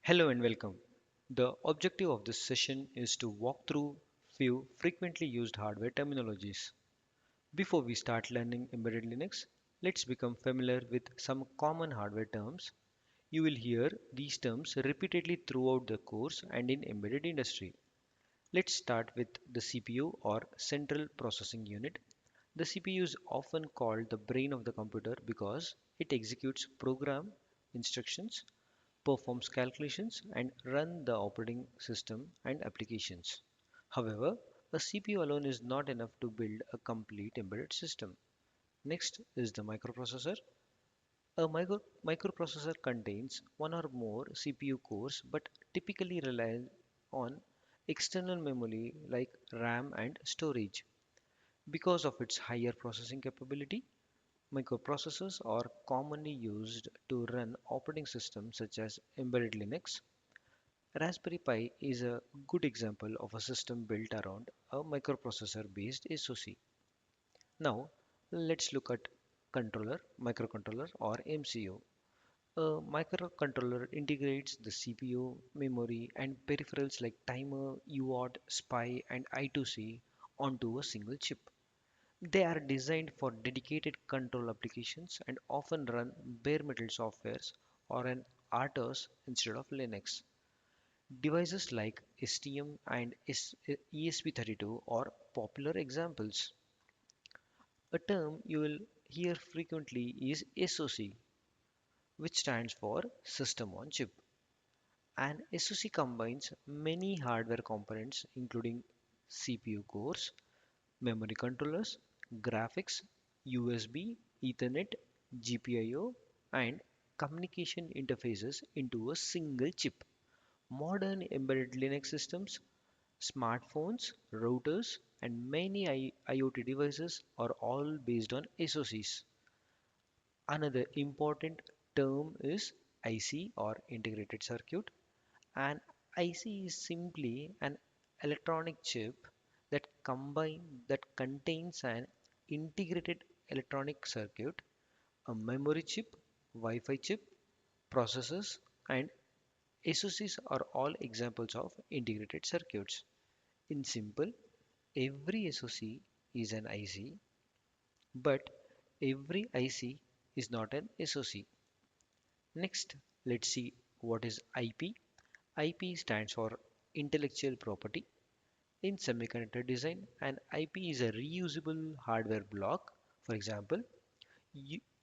Hello and welcome. The objective of this session is to walk through few frequently used hardware terminologies. Before we start learning embedded Linux, let's become familiar with some common hardware terms. You will hear these terms repeatedly throughout the course and in embedded industry. Let's start with the CPU or central processing unit. The CPU is often called the brain of the computer because it executes program instructions, performs calculations, and run the operating system and applications. However, a CPU alone is not enough to build a complete embedded system. Next is the microprocessor. Microprocessor contains one or more CPU cores but typically relies on external memory like RAM and storage. Because of its higher processing capability, microprocessors are commonly used to run operating systems such as embedded Linux. Raspberry Pi is a good example of a system built around a microprocessor based SoC. Now, let's look at microcontroller or MCU. A microcontroller integrates the CPU, memory, and peripherals like timer, UART, SPI, and I2C onto a single chip. They are designed for dedicated control applications and often run bare metal softwares or an RTOS instead of Linux. Devices like STM and ESP32 are popular examples. A term you will hear frequently is SoC, which stands for System on Chip. An SoC combines many hardware components including CPU cores, memory controllers, graphics, USB, Ethernet, GPIO, and communication interfaces into a single chip. Modern embedded Linux systems, smartphones, routers, and many IoT devices are all based on SoCs. Another important term is IC or integrated circuit. An IC is simply an electronic chip that contains an integrated electronic circuit, a memory chip, Wi-Fi chip, processors, and SoCs are all examples of integrated circuits. In simple, every SoC is an IC, but every IC is not an SoC. Next, let's see what is IP. IP stands for intellectual property. In semiconductor design, an IP is a reusable hardware block. For example,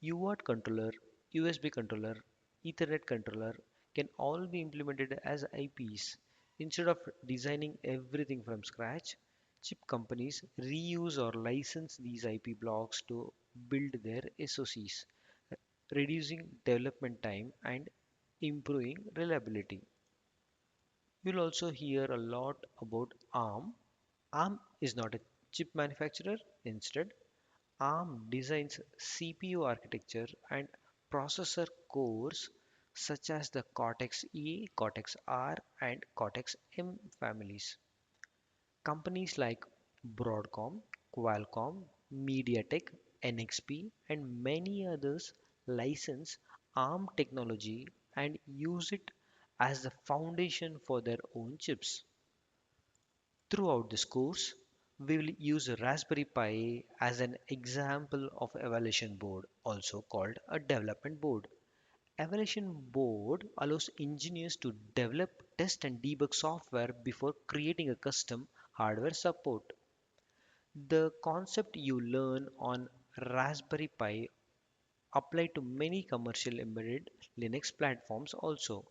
UART controller, USB controller, Ethernet controller can all be implemented as IPs. Instead of designing everything from scratch, chip companies reuse or license these IP blocks to build their SoCs, reducing development time and improving reliability. You'll also hear a lot about ARM. ARM is not a chip manufacturer. Instead, ARM designs CPU architecture and processor cores such as the Cortex E, Cortex R, and Cortex M families. Companies like Broadcom, Qualcomm, MediaTek, NXP, and many others license ARM technology and use it as the foundation for their own chips. Throughout this course, we will use a Raspberry Pi as an example of evaluation board, also called a development board. Evaluation board allows engineers to develop, test and debug software before creating a custom hardware support. The concept you learn on Raspberry Pi apply to many commercial embedded Linux platforms also.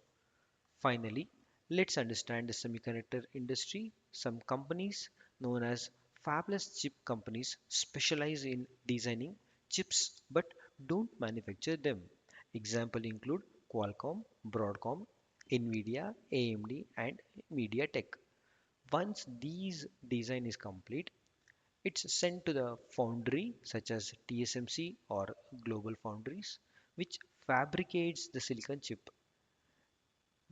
Finally, let's understand the semiconductor industry. Some companies, known as fabless chip companies, specialize in designing chips but don't manufacture them. Examples include Qualcomm, Broadcom, Nvidia, AMD, and MediaTek. Once these design is complete, it's sent to the foundry such as TSMC or Global Foundries, which fabricates the silicon chip.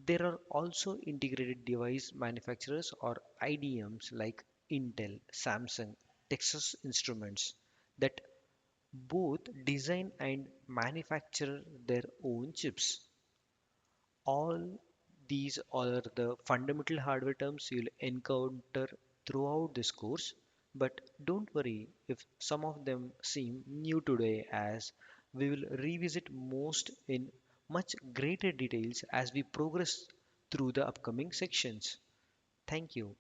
There are also integrated device manufacturers or IDMs like Intel, Samsung, Texas Instruments that both design and manufacture their own chips. All These are the fundamental hardware terms you'll encounter throughout this course, but don't worry if some of them seem new today, as we will revisit most in much greater details as we progress through the upcoming sections. Thank you.